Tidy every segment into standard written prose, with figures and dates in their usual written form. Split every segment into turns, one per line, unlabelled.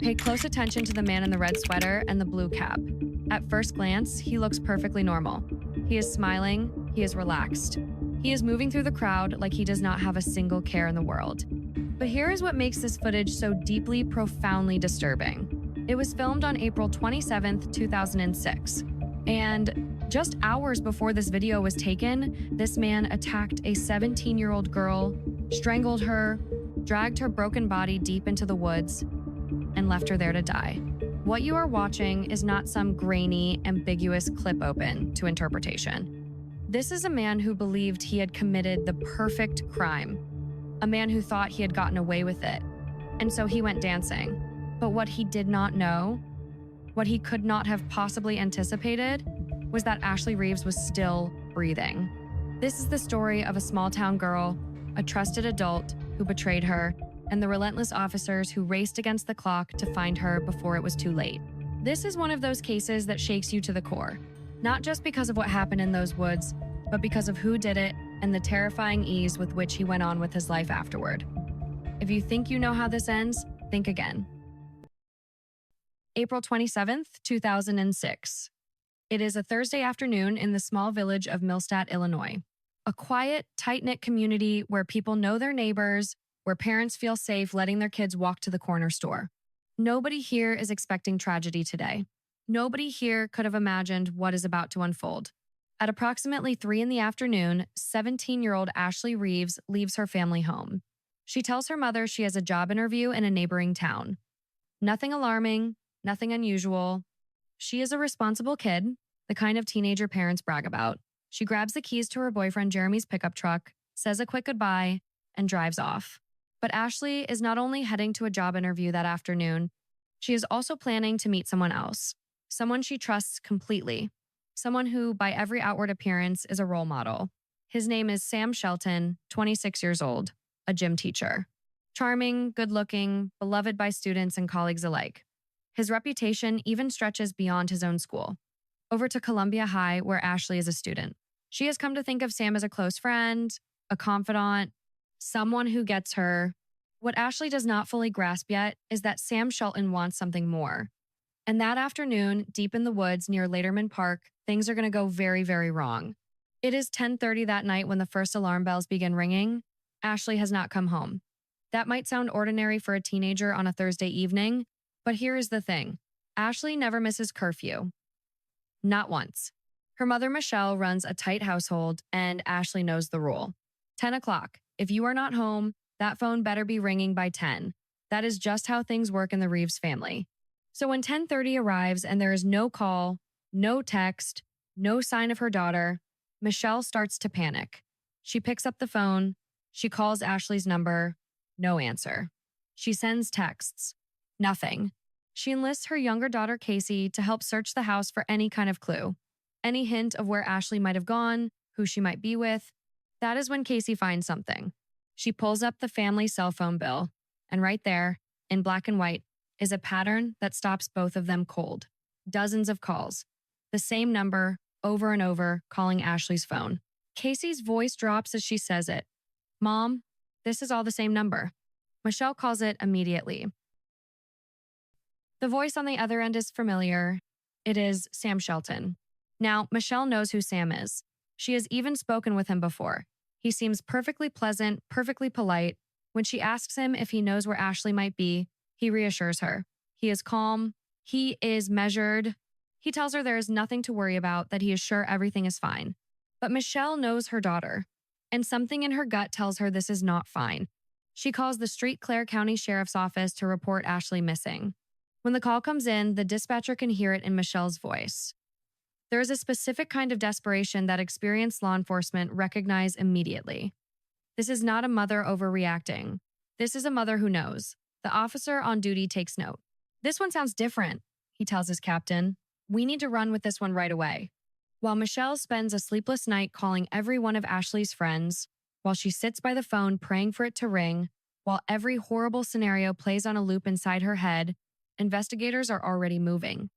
Pay close attention to the man in the red sweater and the blue cap. At first glance, he looks perfectly normal. He is smiling, he is relaxed. He is moving through the crowd like he does not have a single care in the world. But here is what makes this footage so deeply, profoundly disturbing. It was filmed on April 27th, 2006. And just hours before this video was taken, this man attacked a 17-year-old girl, strangled her, dragged her broken body deep into the woods, and left her there to die. What you are watching is not some grainy, ambiguous clip open to interpretation. This is a man who believed he had committed the perfect crime, a man who thought he had gotten away with it, and so he went dancing. But what he did not know, what he could not have possibly anticipated, was that Ashley Reeves was still breathing. This is the story of a small-town girl, a trusted adult who betrayed her, and the relentless officers who raced against the clock to find her before it was too late. This is one of those cases that shakes you to the core, not just because of what happened in those woods, but because of who did it and the terrifying ease with which he went on with his life afterward. If you think you know how this ends, think again. April 27th, 2006. It is a Thursday afternoon in the small village of Millstadt, Illinois. A quiet, tight-knit community where people know their neighbors, where parents feel safe letting their kids walk to the corner store. Nobody here is expecting tragedy today. Nobody here could have imagined what is about to unfold. At approximately 3 in the afternoon, 17-year-old Ashley Reeves leaves her family home. She tells her mother she has a job interview in a neighboring town. Nothing alarming, nothing unusual. She is a responsible kid, the kind of teenager parents brag about. She grabs the keys to her boyfriend Jeremy's pickup truck, says a quick goodbye, and drives off. But Ashley is not only heading to a job interview that afternoon, she is also planning to meet someone else, someone she trusts completely, someone who, by every outward appearance, is a role model. His name is Sam Shelton, 26 years old, a gym teacher. Charming, good-looking, beloved by students and colleagues alike. His reputation even stretches beyond his own school, over to Columbia High, where Ashley is a student. She has come to think of Sam as a close friend, a confidant, someone who gets her. What Ashley does not fully grasp yet is that Sam Shelton wants something more. And that afternoon, deep in the woods near Laderman Park, things are going to go very, very wrong. It is 10:30 that night when the first alarm bells begin ringing. Ashley has not come home. That might sound ordinary for a teenager on a Thursday evening, but here is the thing. Ashley never misses curfew. Not once. Her mother, Michelle, runs a tight household, and Ashley knows the rule. 10 o'clock. If you are not home, that phone better be ringing by 10. That is just how things work in the Reeves family. So when 10:30 arrives and there is no call, no text, no sign of her daughter, Michelle starts to panic. She picks up the phone. She calls Ashley's number. No answer. She sends texts. Nothing. She enlists her younger daughter, Casey, to help search the house for any kind of clue, any hint of where Ashley might have gone, who she might be with. That is when Casey finds something. She pulls up the family cell phone bill, and right there, in black and white, is a pattern that stops both of them cold. Dozens of calls. The same number, over and over, calling Ashley's phone. Casey's voice drops as she says it. "Mom, this is all the same number." Michelle calls it immediately. The voice on the other end is familiar. It is Sam Shelton. Now, Michelle knows who Sam is. She has even spoken with him before. He seems perfectly pleasant, perfectly polite. When she asks him if he knows where Ashley might be, he reassures her. He is calm. He is measured. He tells her there is nothing to worry about, that he is sure everything is fine. But Michelle knows her daughter, and something in her gut tells her this is not fine. She calls the St. Clair County Sheriff's Office to report Ashley missing. When the call comes in, the dispatcher can hear it in Michelle's voice. There is a specific kind of desperation that experienced law enforcement recognize immediately. This is not a mother overreacting. This is a mother who knows. The officer on duty takes note. "This one sounds different," he tells his captain. "We need to run with this one right away." While Michelle spends a sleepless night calling every one of Ashley's friends, while she sits by the phone praying for it to ring, while every horrible scenario plays on a loop inside her head, investigators are already moving.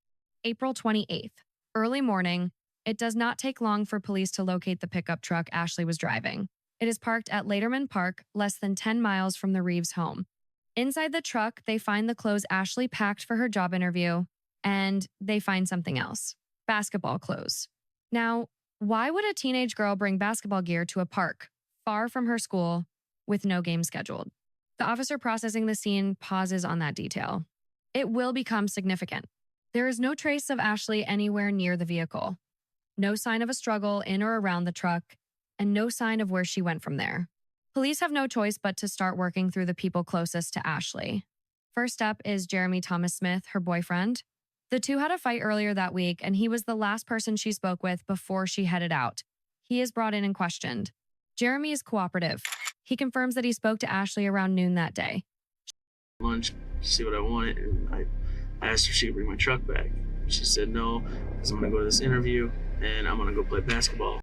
April 28th. Early morning. It does not take long for police to locate the pickup truck Ashley was driving. It is parked at Laderman Park, less than 10 miles from the Reeves home. Inside the truck, they find the clothes Ashley packed for her job interview, and they find something else: basketball clothes. Now, why would a teenage girl bring basketball gear to a park far from her school with no game scheduled? The officer processing the scene pauses on that detail. It will become significant. There is no trace of Ashley anywhere near the vehicle, no sign of a struggle in or around the truck, and no sign of where she went from there. Police have no choice but to start working through the people closest to Ashley. First up is Jeremy Thomas Smith, her boyfriend. The two had a fight earlier that week, and he was the last person she spoke with before she headed out. He is brought in and questioned. Jeremy is cooperative. He confirms that he spoke to Ashley around noon that day.
Lunch, see what I wanted, and I asked her if she could bring my truck back. She said no, because I'm going to go to this interview, and I'm going to go play basketball.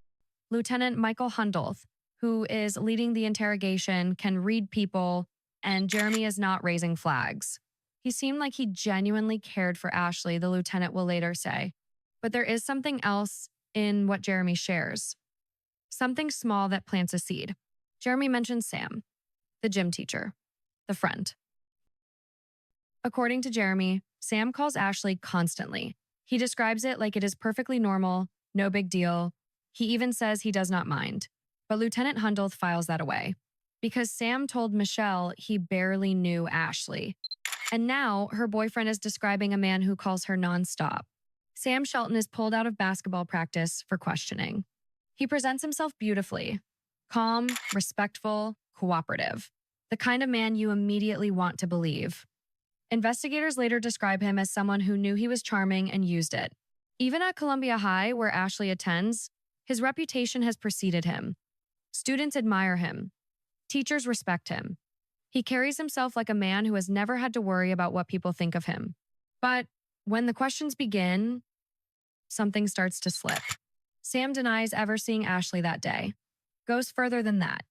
Lieutenant Michael Hundolth, who is leading the interrogation, can read people, and Jeremy is not raising flags. He seemed like he genuinely cared for Ashley, the lieutenant will later say. But there is something else in what Jeremy shares. Something small that plants a seed. Jeremy mentions Sam, the gym teacher, the friend. According to Jeremy, Sam calls Ashley constantly. He describes it like it is perfectly normal, no big deal. He even says he does not mind. But Lieutenant Hundolth files that away, because Sam told Michelle he barely knew Ashley. And now her boyfriend is describing a man who calls her nonstop. Sam Shelton is pulled out of basketball practice for questioning. He presents himself beautifully: calm, respectful, cooperative. The kind of man you immediately want to believe. Investigators later describe him as someone who knew he was charming and used it. Even at Columbia High, where Ashley attends, his reputation has preceded him. Students admire him. Teachers respect him. He carries himself like a man who has never had to worry about what people think of him. But when the questions begin, something starts to slip. Sam denies ever seeing Ashley that day. Goes further than that.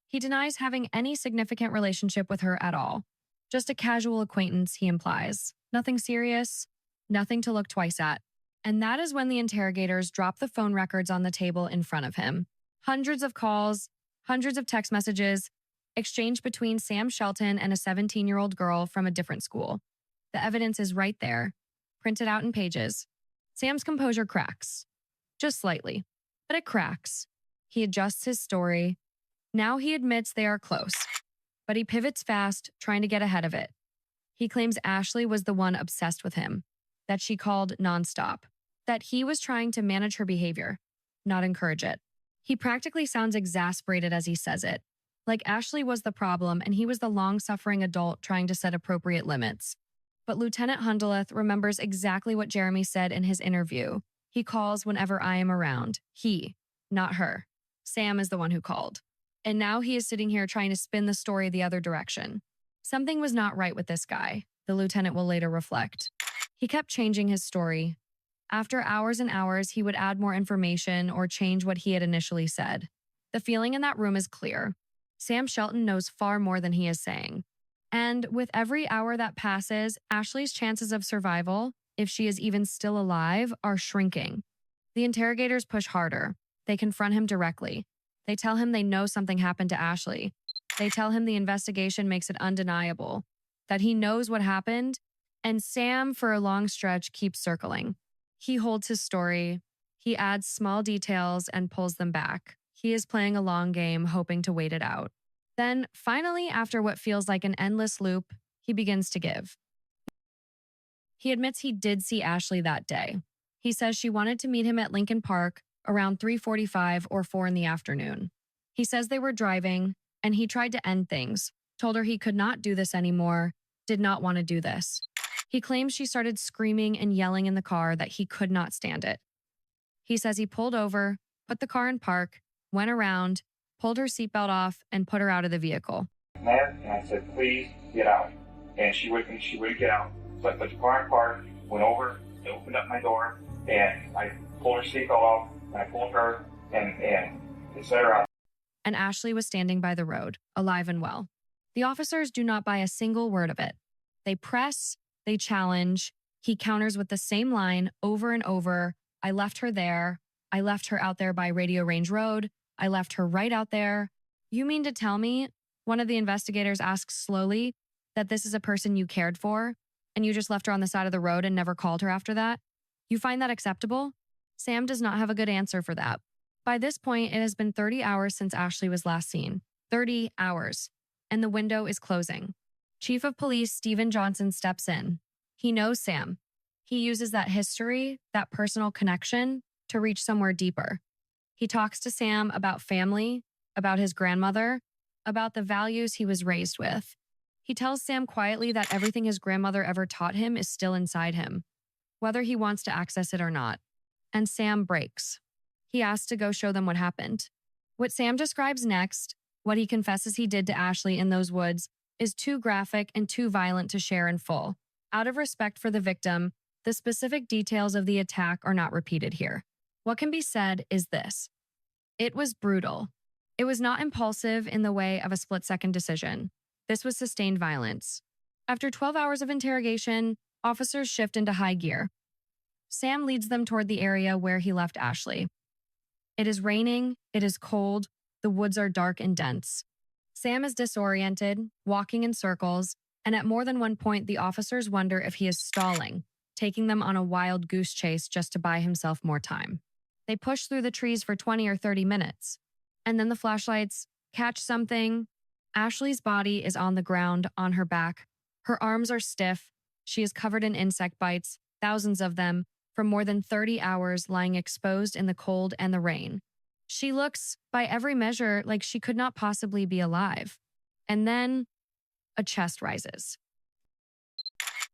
He denies having any significant relationship with her at all. Just a casual acquaintance, he implies. Nothing serious, nothing to look twice at. And that is when the interrogators drop the phone records on the table in front of him. Hundreds of calls, hundreds of text messages, exchanged between Sam Shelton and a 17-year-old girl from a different school. The evidence is right there, printed out in pages. Sam's composure cracks. Just slightly, but it cracks. He adjusts his story. Now he admits they are close, but he pivots fast, trying to get ahead of it. He claims Ashley was the one obsessed with him, that she called nonstop, that he was trying to manage her behavior, not encourage it. He practically sounds exasperated as he says it, like Ashley was the problem and he was the long-suffering adult trying to set appropriate limits. But Lieutenant Hundoleth remembers exactly what Jeremy said in his interview. He calls whenever I am around. He, not her. Sam is the one who called. And now he is sitting here trying to spin the story the other direction. Something was not right with this guy, the lieutenant will later reflect. He kept changing his story. After hours and hours, he would add more information or change what he had initially said. The feeling in that room is clear. Sam Shelton knows far more than he is saying. And with every hour that passes, Ashley's chances of survival, if she is even still alive, are shrinking. The interrogators push harder. They confront him directly. They tell him they know something happened to Ashley. They tell him the investigation makes it undeniable, that he knows what happened, and Sam, for a long stretch, keeps circling. He holds his story. He adds small details and pulls them back. He is playing a long game, hoping to wait it out. Then, finally, after what feels like an endless loop, he begins to give. He admits he did see Ashley that day. He says she wanted to meet him at Lincoln Park around 3:45 or 4 in the afternoon. He says they were driving, and he tried to end things, told her he could not do this anymore, did not want to do this. He claims she started screaming and yelling in the car that he could not stand it. He says he pulled over, put the car in park, went around, pulled her seatbelt off, and put her out of the vehicle.
Ma'am, and I said, please get out. And she wouldn't get out. So I put the car in park, went over, I opened up my door, and I pulled her seatbelt off, and I pulled her, and et cetera.
And Ashley was standing by the road, alive and well. The officers do not buy a single word of it. They press, they challenge. He counters with the same line over and over. I left her there. I left her out there by Radio Range Road. I left her right out there. You mean to tell me, one of the investigators asks slowly, that this is a person you cared for, and you just left her on the side of the road and never called her after that? You find that acceptable? Sam does not have a good answer for that. By this point, it has been 30 hours since Ashley was last seen. 30 hours. And the window is closing. Chief of Police Stephen Johnson steps in. He knows Sam. He uses that history, that personal connection, to reach somewhere deeper. He talks to Sam about family, about his grandmother, about the values he was raised with. He tells Sam quietly that everything his grandmother ever taught him is still inside him, whether he wants to access it or not. And Sam breaks. He asks to go show them what happened. What Sam describes next, what he confesses he did to Ashley in those woods, is too graphic and too violent to share in full. Out of respect for the victim, the specific details of the attack are not repeated here. What can be said is this. It was brutal. It was not impulsive in the way of a split-second decision. This was sustained violence. After 12 hours of interrogation, officers shift into high gear. Sam leads them toward the area where he left Ashley. It is raining, it is cold, the woods are dark and dense. Sam is disoriented, walking in circles, and at more than one point, the officers wonder if he is stalling, taking them on a wild goose chase just to buy himself more time. They push through the trees for 20 or 30 minutes, and then the flashlights catch something. Ashley's body is on the ground, on her back. Her arms are stiff. She is covered in insect bites, thousands of them, from more than 30 hours lying exposed in the cold and the rain. She looks, by every measure, like she could not possibly be alive. And then a chest rises.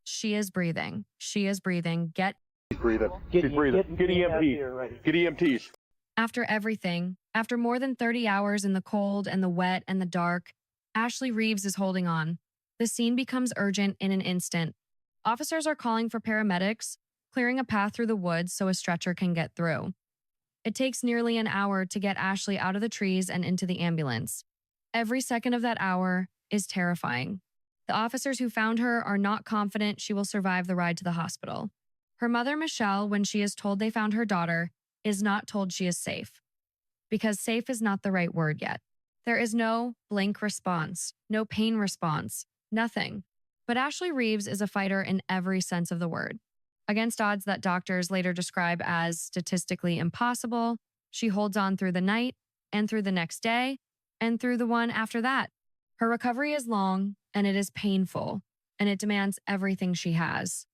She is breathing. She is breathing. Get
breathing. She's breathing. Get EMT. Get EMTs.
After everything, after more than 30 hours in the cold and the wet and the dark, Ashley Reeves is holding on. The scene becomes urgent in an instant. Officers are calling for paramedics, clearing a path through the woods so a stretcher can get through. It takes nearly an hour to get Ashley out of the trees and into the ambulance. Every second of that hour is terrifying. The officers who found her are not confident she will survive the ride to the hospital. Her mother, Michelle, when she is told they found her daughter, is not told she is safe. Because safe is not the right word yet. There is no blank response, no pain response, nothing. But Ashley Reeves is a fighter in every sense of the word. Against odds that doctors later describe as statistically impossible, she holds on through the night and through the next day and through the one after that. Her recovery is long and it is painful, and it demands everything she has.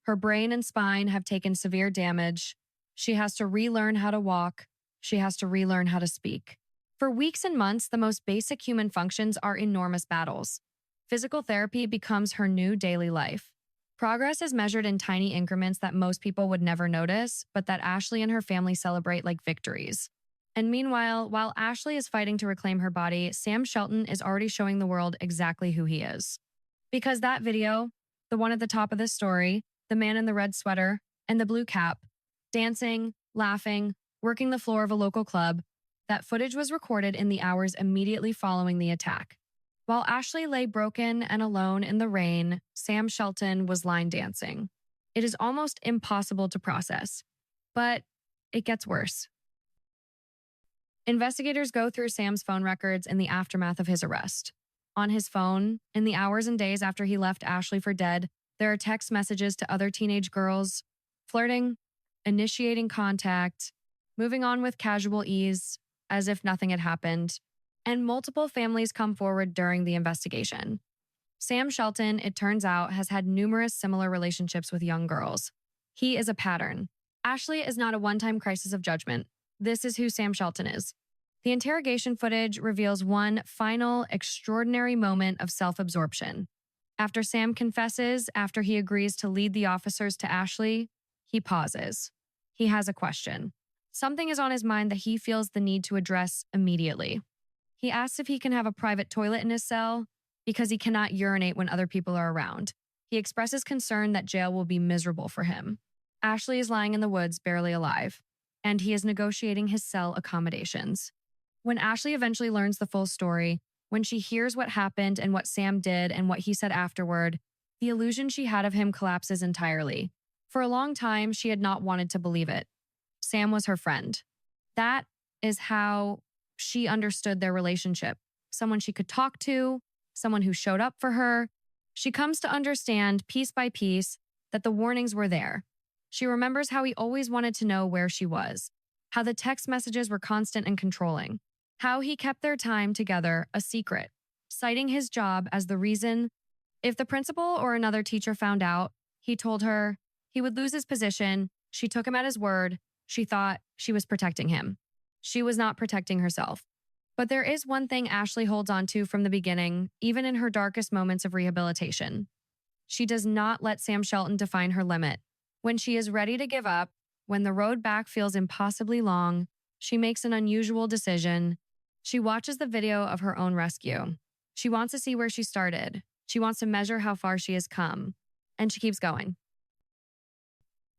Her brain and spine have taken severe damage. She has to relearn how to walk. She has to relearn how to speak. For weeks and months, the most basic human functions are enormous battles. Physical therapy becomes her new daily life. Progress is measured in tiny increments that most people would never notice, but that Ashley and her family celebrate like victories. And meanwhile, while Ashley is fighting to reclaim her body, Sam Shelton is already showing the world exactly who he is. Because that video, the one at the top of this story, the man in the red sweater and the blue cap, dancing, laughing, working the floor of a local club, that footage was recorded in the hours immediately following the attack. While Ashley lay broken and alone in the rain, Sam Shelton was line dancing. It is almost impossible to process, but it gets worse. Investigators go through Sam's phone records in the aftermath of his arrest. On his phone, in the hours and days after he left Ashley for dead, there are text messages to other teenage girls, flirting, initiating contact, moving on with casual ease, as if nothing had happened, and multiple families come forward during the investigation. Sam Shelton, it turns out, has had numerous similar relationships with young girls. He is a pattern. Ashley is not a one-time crisis of judgment. This is who Sam Shelton is. The interrogation footage reveals one final, extraordinary moment of self-absorption. After Sam confesses, after he agrees to lead the officers to Ashley, he pauses. He has a question. Something is on his mind that he feels the need to address immediately. He asks if he can have a private toilet in his cell because he cannot urinate when other people are around. He expresses concern that jail will be miserable for him. Ashley is lying in the woods, barely alive, and he is negotiating his cell accommodations. When Ashley eventually learns the full story, when she hears what happened and what Sam did and what he said afterward, the illusion she had of him collapses entirely. For a long time, she had not wanted to believe it. Sam was her friend. That is how she understood their relationship. Someone she could talk to, someone who showed up for her, She comes to understand, piece by piece, that the warnings were there. She remembers how he always wanted to know where she was, how the text messages were constant and controlling, how he kept their time together a secret, citing his job as the reason. If the principal or another teacher found out, he told her he would lose his position. She took him at his word. She thought she was protecting him. She was not protecting herself. But there is one thing Ashley holds on to from the beginning, even in her darkest moments of rehabilitation. She does not let Sam Shelton define her limit. When she is ready to give up, when the road back feels impossibly long, she makes an unusual decision. She watches the video of her own rescue. She wants to see where she started. She wants to measure how far she has come. And she keeps going.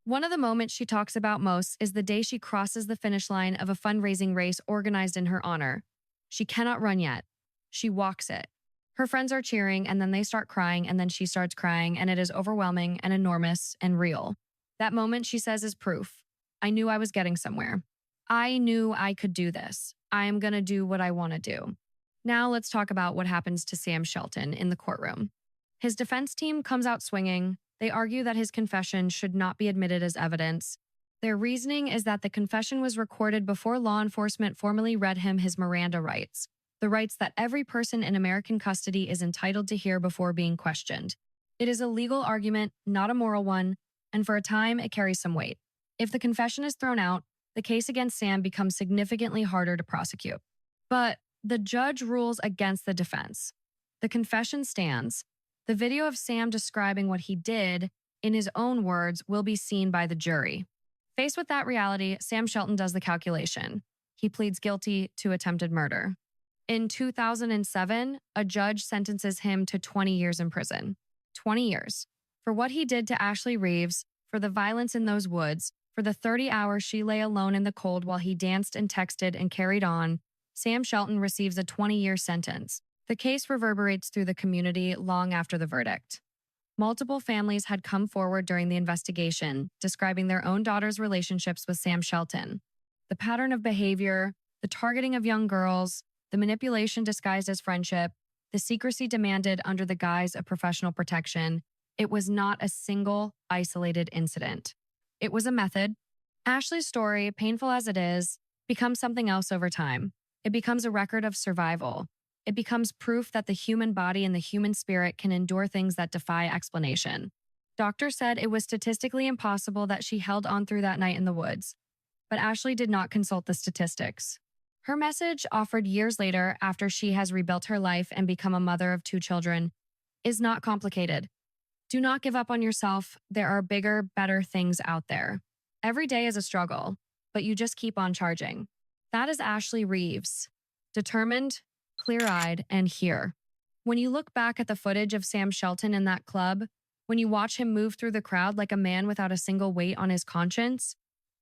One of the moments she talks about most is the day she crosses the finish line of a fundraising race organized in her honor. She cannot run yet. She walks it. Her friends are cheering, and then they start crying, and then she starts crying, and it is overwhelming and enormous and real. That moment, she says, is proof. I knew I was getting somewhere. I knew I could do this. I am going to do what I want to do. Now let's talk about what happens to Sam Shelton in the courtroom. His defense team comes out swinging. They argue that his confession should not be admitted as evidence. Their reasoning is that the confession was recorded before law enforcement formally read him his Miranda rights, the rights that every person in American custody is entitled to hear before being questioned. It is a legal argument, not a moral one, and for a time it carries some weight. If the confession is thrown out, the case against Sam becomes significantly harder to prosecute. But the judge rules against the defense. The confession stands. The video of Sam describing what he did, in his own words, will be seen by the jury. Faced with that reality, Sam Shelton does the calculation. He pleads guilty to attempted murder. In 2007, a judge sentences him to 20 years in prison. 20 years. For what he did to Ashley Reeves, for the violence in those woods, for the 30 hours she lay alone in the cold while he danced and texted and carried on, Sam Shelton receives a 20-year sentence. The case reverberates through the community long after the verdict. Multiple families had come forward during the investigation, describing their own daughters' relationships with Sam Shelton. The pattern of behavior, the targeting of young girls, the manipulation disguised as friendship, the secrecy demanded under the guise of professional protection. It was not a single, isolated incident. It was a method. Ashley's story, painful as it is, becomes something else over time. It becomes a record of survival. It becomes proof that the human body and the human spirit can endure things that defy explanation. Doctors said it was statistically impossible that she held on through that night in the woods. But Ashley did not consult the statistics. Her message, offered years later after she has rebuilt her life and become a mother of 2 children, is not complicated. Do not give up on yourself. There are bigger, better things out there. Every day is a struggle, but you just keep on charging. That is Ashley Reeves. Determined, clear-eyed, and here. When you look back at the footage of Sam Shelton in that club, when you watch him move through the crowd like a man without a single weight on his conscience,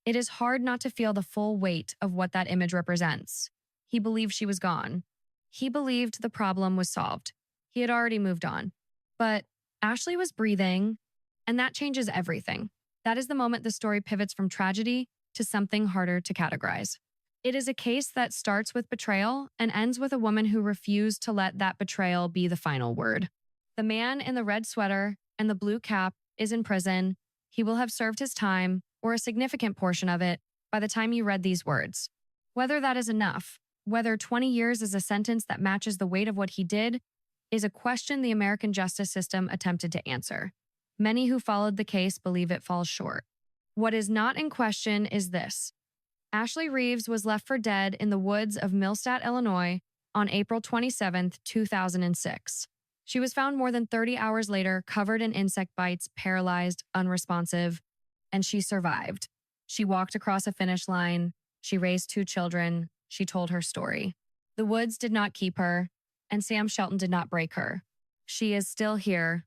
it is hard not to feel the full weight of what that image represents. He believed she was gone. He believed the problem was solved. He had already moved on. But Ashley was breathing, and that changes everything. That is the moment the story pivots from tragedy to something harder to categorize. It is a case that starts with betrayal and ends with a woman who refused to let that betrayal be the final word. The man in the red sweater and the blue cap is in prison. He will have served his time, or a significant portion of it, by the time you read these words. Whether that is enough, whether 20 years is a sentence that matches the weight of what he did, is a question the American justice system attempted to answer. Many who followed the case believe it falls short. What is not in question is this. Ashley Reeves was left for dead in the woods of Millstadt, Illinois, on April 27, 2006. She was found more than 30 hours later, covered in insect bites, paralyzed, unresponsive, and she survived. She walked across a finish line. She raised 2 children. She told her story. The woods did not keep her, and Sam Shelton did not break her. She is still here,